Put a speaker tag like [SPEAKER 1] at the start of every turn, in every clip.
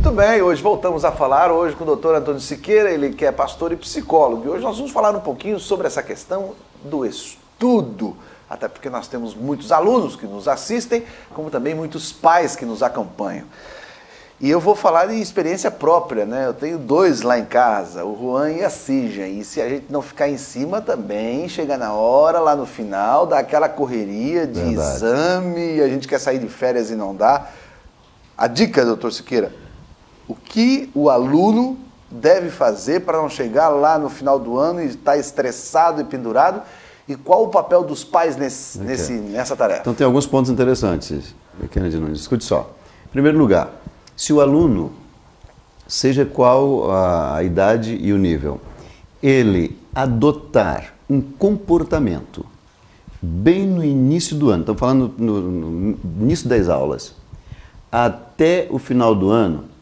[SPEAKER 1] Muito bem, hoje voltamos a falar hoje com o Dr. Antônio Siqueira, ele que é pastor e psicólogo. E hoje nós vamos falar um pouquinho sobre essa questão do estudo, até porque nós temos muitos alunos que nos assistem, como também muitos pais que nos acompanham. E eu vou falar de experiência própria, né? Eu tenho 2 lá em casa, o Juan e a Cíntia. E se a gente não ficar em cima também, chega na hora, lá no final, dá aquela correria de exame, a gente quer sair de férias e não dá. A dica, doutor Siqueira, o que o aluno deve fazer para não chegar lá no final do ano e estar estressado e pendurado? E qual o papel dos pais nessa tarefa?
[SPEAKER 2] Então tem alguns pontos interessantes, Kennedy Nunes. Escute só. Em primeiro lugar, se o aluno, seja qual a idade e o nível, ele adotar um comportamento bem no início do ano, estamos falando no início das aulas, até o final do ano,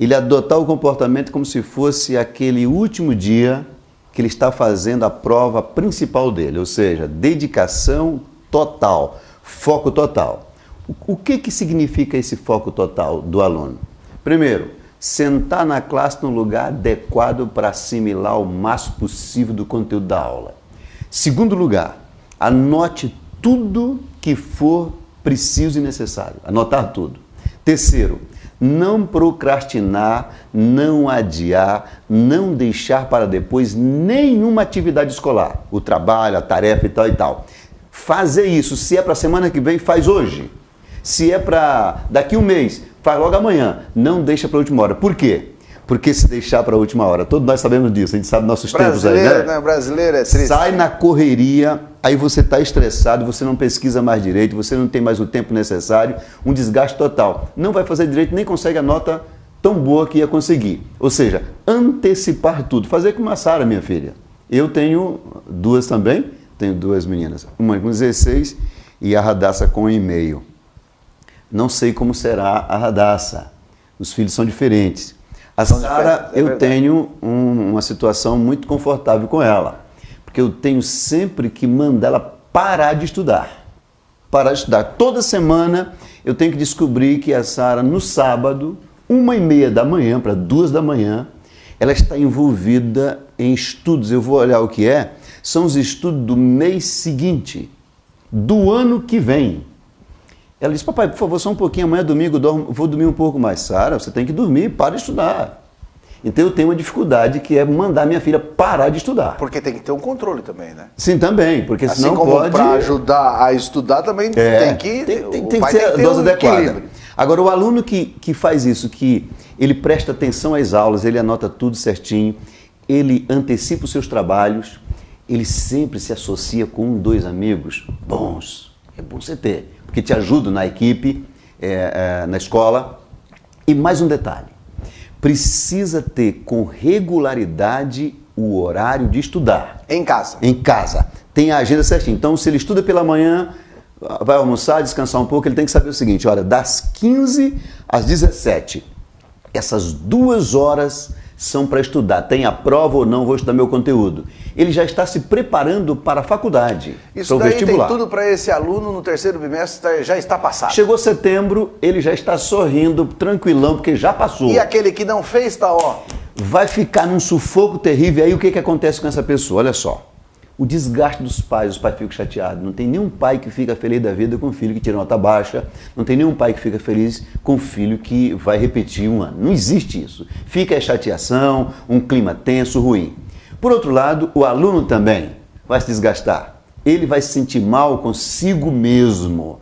[SPEAKER 2] ele adotar o comportamento como se fosse aquele último dia que ele está fazendo a prova principal dele, ou seja, dedicação total, foco total. O que significa esse foco total do aluno? Primeiro, sentar na classe no lugar adequado para assimilar o máximo possível do conteúdo da aula. Segundo lugar, anote tudo que for preciso e necessário. Anotar tudo. Terceiro, não procrastinar, não adiar, não deixar para depois nenhuma atividade escolar. O trabalho, a tarefa e tal e tal. Fazer isso, se é para a semana que vem, faz hoje. Se é para daqui um mês, faz logo amanhã. Não deixa para a última hora. Por quê? Porque se deixar para a última hora, todos nós sabemos disso, a gente sabe nossos tempos aí, né?
[SPEAKER 1] Né? Brasileiro é triste.
[SPEAKER 2] Sai na correria, aí você está estressado, você não pesquisa mais direito, você não tem mais o tempo necessário, um desgaste total. Não vai fazer direito, nem consegue a nota tão boa que ia conseguir. Ou seja, antecipar tudo. Fazer como a Sara, minha filha. Eu tenho 2 também, tenho 2 meninas, uma com 16 e a Radassa com 1,5. Não sei como será a Radassa. Os filhos são diferentes. A Sara, eu tenho uma situação muito confortável com ela. Porque eu tenho sempre que mandar ela parar de estudar. Parar de estudar. Toda semana eu tenho que descobrir que a Sara, no sábado, 1h30 da manhã para 2 da manhã, ela está envolvida em estudos. Eu vou olhar o que é. São os estudos do mês seguinte, do ano que vem. Ela disse, papai, por favor, só um pouquinho, amanhã é domingo, vou dormir um pouco mais. Sara, você tem que dormir, para de estudar. Então eu tenho uma dificuldade que é mandar minha filha parar de estudar.
[SPEAKER 1] Porque tem que ter um controle também, né?
[SPEAKER 2] Sim, também, porque
[SPEAKER 1] assim
[SPEAKER 2] senão
[SPEAKER 1] como
[SPEAKER 2] pode...
[SPEAKER 1] para ajudar a estudar também tem que
[SPEAKER 2] ser a dose adequada. Agora, o aluno que faz isso, que ele presta atenção às aulas, ele anota tudo certinho, ele antecipa os seus trabalhos, ele sempre se associa com 1, 2 amigos bons. É bom você ter, porque te ajudam na equipe, na escola. E mais um detalhe, precisa ter com regularidade o horário de estudar.
[SPEAKER 1] Em casa?
[SPEAKER 2] Em casa. Tem a agenda certinha. Então, se ele estuda pela manhã, vai almoçar, descansar um pouco, ele tem que saber o seguinte, olha, das 15 às 17, essas 2 horas são para estudar. Tem a prova ou não, vou estudar meu conteúdo. Ele já está se preparando para a faculdade,
[SPEAKER 1] isso
[SPEAKER 2] para o vestibular.
[SPEAKER 1] Tem tudo para esse aluno no 3º bimestre, já está passado.
[SPEAKER 2] Chegou setembro, ele já está sorrindo, tranquilão, porque já passou.
[SPEAKER 1] E aquele que não fez, está ó.
[SPEAKER 2] Vai ficar num sufoco terrível. Aí o que acontece com essa pessoa? Olha só. O desgaste dos pais, os pais ficam chateados. Não tem nenhum pai que fica feliz da vida com um filho que tira nota baixa. Não tem nenhum pai que fica feliz com um filho que vai repetir um ano. Não existe isso. Fica a chateação, um clima tenso, ruim. Por outro lado, o aluno também vai se desgastar. Ele vai se sentir mal consigo mesmo,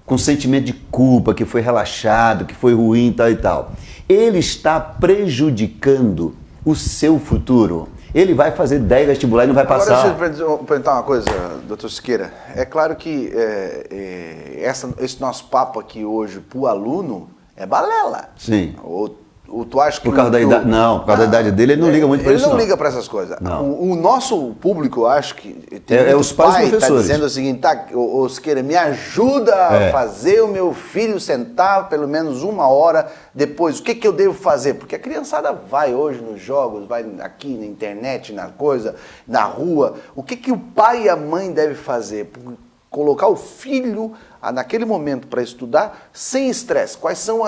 [SPEAKER 2] com sentimento de culpa, que foi relaxado, que foi ruim e tal e tal. Ele está prejudicando o seu futuro. Ele vai fazer 10 vestibular e não vai passar.
[SPEAKER 1] Agora, deixa eu perguntar uma coisa, doutor Siqueira. É claro que esse nosso papo aqui hoje para o aluno é balela.
[SPEAKER 2] Sim.
[SPEAKER 1] Ou tu acha que
[SPEAKER 2] por causa da idade, não, por causa da idade dele, ele não liga muito para isso.
[SPEAKER 1] Ele não liga para essas coisas. O nosso público, eu acho que
[SPEAKER 2] tem os pais e professores.
[SPEAKER 1] Tá dizendo o seguinte, ô Siqueira, me ajuda a fazer o meu filho sentar pelo menos 1 hora depois. O que eu devo fazer? Porque a criançada vai hoje nos jogos, vai aqui na internet, na coisa, na rua. O que o pai e a mãe devem fazer? Colocar o filho naquele momento para estudar sem estresse. Quais são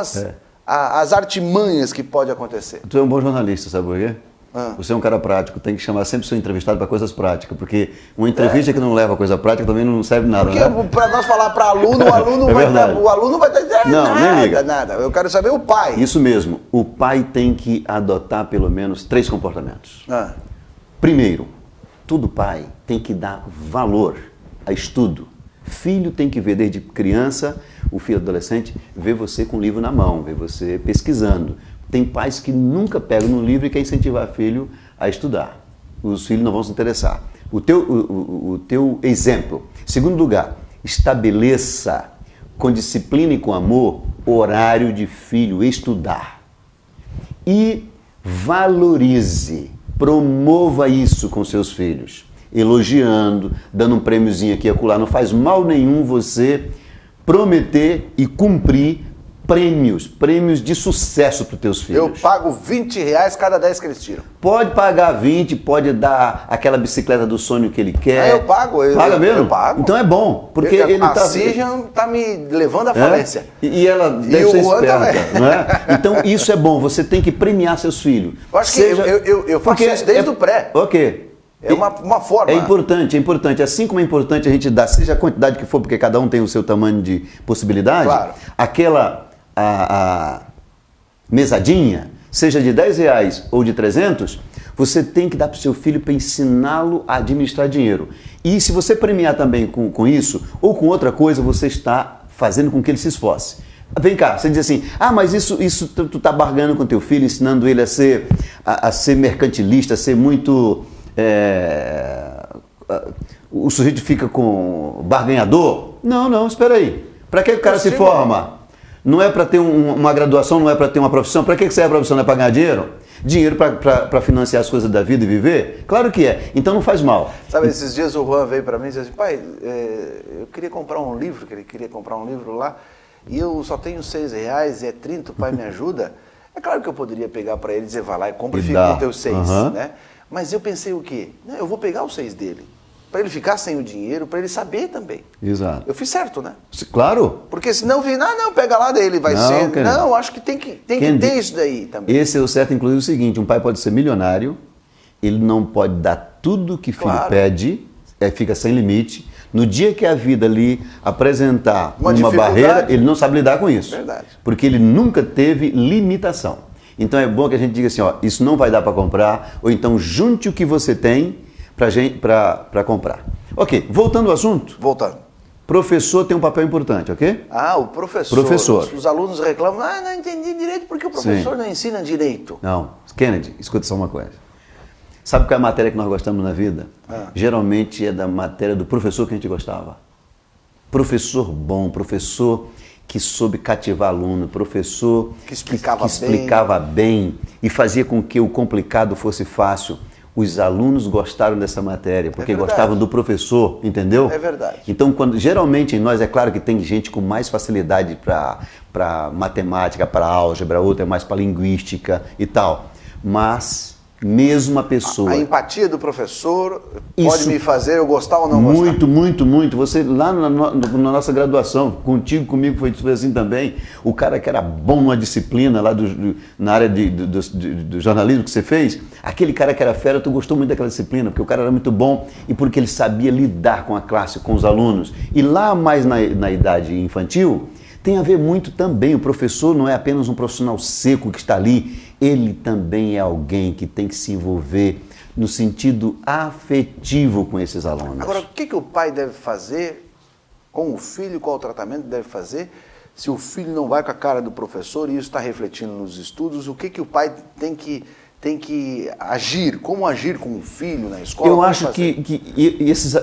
[SPEAKER 1] as artimanhas que pode acontecer?
[SPEAKER 2] Tu é um bom jornalista, sabe por quê?
[SPEAKER 1] Ah.
[SPEAKER 2] Você é um cara prático, tem que chamar sempre o seu entrevistado para coisas práticas, porque uma entrevista que não leva a coisa prática também não serve nada,
[SPEAKER 1] Porque
[SPEAKER 2] né?
[SPEAKER 1] para nós falar para aluno, o aluno vai
[SPEAKER 2] verdade.
[SPEAKER 1] dar
[SPEAKER 2] Não,
[SPEAKER 1] nada,
[SPEAKER 2] nem liga.
[SPEAKER 1] nada. Eu quero saber o pai.
[SPEAKER 2] Isso mesmo, o pai tem que adotar pelo menos 3 comportamentos.
[SPEAKER 1] Ah.
[SPEAKER 2] Primeiro, todo pai tem que dar valor a estudo. Filho tem que ver desde criança, o filho adolescente, ver você com o livro na mão, ver você pesquisando. Tem pais que nunca pegam no livro e querem incentivar filho a estudar. Os filhos não vão se interessar. O teu exemplo. Segundo lugar, estabeleça com disciplina e com amor horário de filho estudar. E valorize, promova isso com seus filhos. Elogiando, dando um prêmiozinho aqui e acolá. Não faz mal nenhum você prometer e cumprir prêmios de sucesso para os teus filhos.
[SPEAKER 1] Eu pago R$20 cada 10 que eles tiram.
[SPEAKER 2] Pode pagar 20, pode dar aquela bicicleta do sonho que ele quer.
[SPEAKER 1] Eu pago.
[SPEAKER 2] Paga mesmo?
[SPEAKER 1] Eu pago.
[SPEAKER 2] Então é bom, porque ele
[SPEAKER 1] a
[SPEAKER 2] tá...
[SPEAKER 1] Sijan tá me levando à falência.
[SPEAKER 2] E ela deve ser
[SPEAKER 1] o Juan
[SPEAKER 2] esperta,
[SPEAKER 1] também.
[SPEAKER 2] não é? Então isso é bom, você tem que premiar seus filhos.
[SPEAKER 1] Eu acho que eu faço
[SPEAKER 2] Porque
[SPEAKER 1] isso desde o pré.
[SPEAKER 2] Ok.
[SPEAKER 1] É uma forma.
[SPEAKER 2] É importante. Assim como é importante a gente dar, seja a quantidade que for, porque cada um tem o seu tamanho de possibilidade,
[SPEAKER 1] Claro.
[SPEAKER 2] aquela a mesadinha, seja de R$10 ou de 300, você tem que dar para o seu filho para ensiná-lo a administrar dinheiro. E se você premiar também com isso, ou com outra coisa, você está fazendo com que ele se esforce. Vem cá, você diz assim, mas isso tu está barganhando com teu filho, ensinando ele a ser mercantilista, a ser muito... o sujeito fica com barganhador? Não, espera aí. Para que o cara se forma? Não é para ter uma graduação, não é para ter uma profissão. Para que serve a profissão? Não é para ganhar dinheiro? Dinheiro para financiar as coisas da vida e viver? Claro que é. Então não faz mal.
[SPEAKER 1] Sabe, esses dias o Juan veio para mim e disse assim, pai, eu queria comprar um livro, que ele queria comprar um livro lá, e eu só tenho R$6 e é 30, o pai me ajuda. É claro que eu poderia pegar para ele e dizer, vai lá e compra e fica com teus 6, né? Mas eu pensei o quê? Não, eu vou pegar os 6 dele. Para ele ficar sem o dinheiro, para ele saber também.
[SPEAKER 2] Exato.
[SPEAKER 1] Eu fiz certo, né?
[SPEAKER 2] Claro.
[SPEAKER 1] Porque senão vi, não, pega lá dele, vai ser. Não, acho que tem que ter isso daí também.
[SPEAKER 2] Esse é o certo, inclusive, o seguinte, um pai pode ser milionário, ele não pode dar tudo que filho pede, fica sem limite. No dia que a vida lhe apresentar uma barreira, ele não sabe lidar com isso.
[SPEAKER 1] Verdade.
[SPEAKER 2] Porque ele nunca teve limitação. Então é bom que a gente diga assim, isso não vai dar para comprar, ou então junte o que você tem para comprar. Ok, voltando ao assunto.
[SPEAKER 1] Voltando.
[SPEAKER 2] Professor tem um papel importante, ok?
[SPEAKER 1] O professor. Os alunos reclamam, não entendi direito porque o professor não ensina direito.
[SPEAKER 2] Não, Kennedy, escuta só uma coisa. Sabe qual é a matéria que nós gostamos na vida? Geralmente é da matéria do professor que a gente gostava. Professor bom, professor que soube cativar aluno, professor
[SPEAKER 1] que explicava,
[SPEAKER 2] explicava bem e fazia com que o complicado fosse fácil. Os alunos gostaram dessa matéria, porque gostavam do professor, entendeu?
[SPEAKER 1] É verdade.
[SPEAKER 2] Então, geralmente, nós, é claro que tem gente com mais facilidade para matemática, para álgebra, outra é mais para linguística e tal. Mas, mesmo a pessoa...
[SPEAKER 1] A empatia do professor pode me fazer eu gostar ou não gostar?
[SPEAKER 2] Muito. Você, lá na nossa graduação, comigo foi assim também, o cara que era bom numa disciplina lá na área do jornalismo que você fez, aquele cara que era fera, tu gostou muito daquela disciplina, porque o cara era muito bom e porque ele sabia lidar com a classe, com os alunos. E lá mais na idade infantil, tem a ver muito também, o professor não é apenas um profissional seco que está ali, ele também é alguém que tem que se envolver no sentido afetivo com esses alunos.
[SPEAKER 1] Agora, o que o pai deve fazer com o filho, qual o tratamento deve fazer, se o filho não vai com a cara do professor e isso está refletindo nos estudos, o que o pai tem que agir, como agir com o filho na escola?
[SPEAKER 2] Eu acho que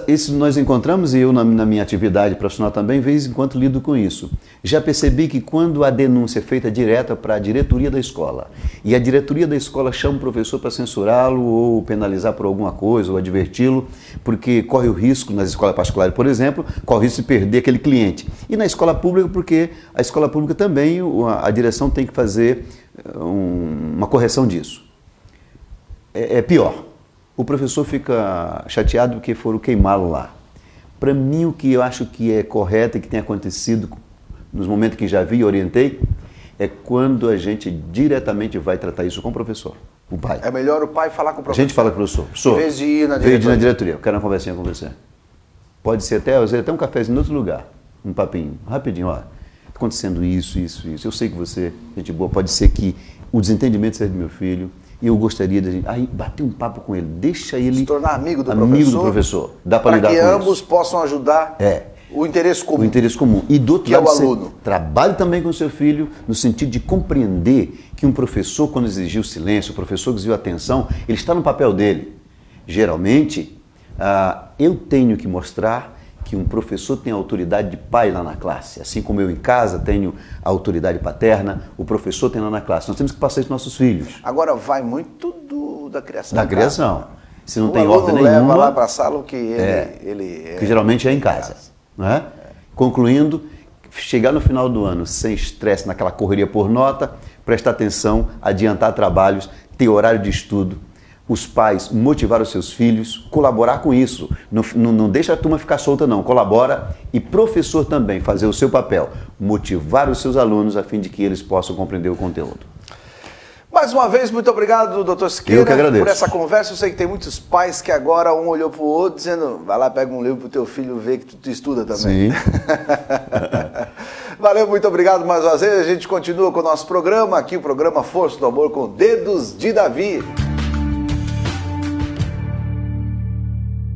[SPEAKER 2] esses nós encontramos, e eu na minha atividade profissional também, de vez em quando lido com isso. Já percebi que quando a denúncia é feita direta para a diretoria da escola, e a diretoria da escola chama o professor para censurá-lo, ou penalizar por alguma coisa, ou adverti-lo, porque corre o risco, nas escolas particulares, por exemplo, corre o risco de perder aquele cliente. E na escola pública, porque a escola pública também, a direção tem que fazer uma correção disso. É pior. O professor fica chateado porque foram queimá-lo lá. Para mim, o que eu acho que é correto e que tem acontecido nos momentos que já vi e orientei, é quando a gente diretamente vai tratar isso com o professor, o pai.
[SPEAKER 1] É melhor o pai falar com o
[SPEAKER 2] A
[SPEAKER 1] professor.
[SPEAKER 2] gente fala com o professor. Professor,
[SPEAKER 1] Em vez de ir na
[SPEAKER 2] veio
[SPEAKER 1] diretoria.
[SPEAKER 2] na diretoria, eu quero uma conversinha com você. Pode ser até, às vezes, até um cafezinho em outro lugar, um papinho, rapidinho, ó. Tá acontecendo isso. Eu sei que você, gente boa, pode ser que o desentendimento seja do meu filho, e eu gostaria de aí bater um papo com ele, deixa ele
[SPEAKER 1] Se tornar amigo do
[SPEAKER 2] professor. Dá para lidar
[SPEAKER 1] que
[SPEAKER 2] com
[SPEAKER 1] ambos
[SPEAKER 2] isso.
[SPEAKER 1] possam ajudar o interesse comum.
[SPEAKER 2] O interesse comum. E do outro
[SPEAKER 1] Que é
[SPEAKER 2] lado,
[SPEAKER 1] o
[SPEAKER 2] você
[SPEAKER 1] aluno.
[SPEAKER 2] trabalhe também com o seu filho no sentido de compreender que um professor, quando exigiu silêncio, o professor exigiu atenção, ele está no papel dele. Geralmente, eu tenho que mostrar que um professor tem a autoridade de pai lá na classe. Assim como eu em casa tenho a autoridade paterna, o professor tem lá na classe. Nós temos que passar isso para nossos filhos.
[SPEAKER 1] Agora vai muito da criação.
[SPEAKER 2] Da criação. Se não
[SPEAKER 1] O
[SPEAKER 2] tem
[SPEAKER 1] aluno
[SPEAKER 2] ordem
[SPEAKER 1] leva
[SPEAKER 2] nenhuma,
[SPEAKER 1] lá para a sala o que ele
[SPEAKER 2] que geralmente é em casa. Não é? Concluindo, chegar no final do ano sem estresse, naquela correria por nota, prestar atenção, adiantar trabalhos, ter horário de estudo, os pais motivar os seus filhos, colaborar com isso. Não deixa a turma ficar solta não, colabora, e professor também fazer o seu papel, motivar os seus alunos a fim de que eles possam compreender o conteúdo.
[SPEAKER 1] Mais uma vez, muito obrigado, doutor Siqueira,
[SPEAKER 2] Eu que agradeço.
[SPEAKER 1] por essa conversa. Eu sei que tem muitos pais que agora um olhou para o outro dizendo, vai lá, pega um livro para o teu filho ver que tu estuda também.
[SPEAKER 2] Sim.
[SPEAKER 1] Valeu, muito obrigado mais uma vez. A gente continua com o nosso programa aqui, o programa Força do Amor com Dedos de Davi.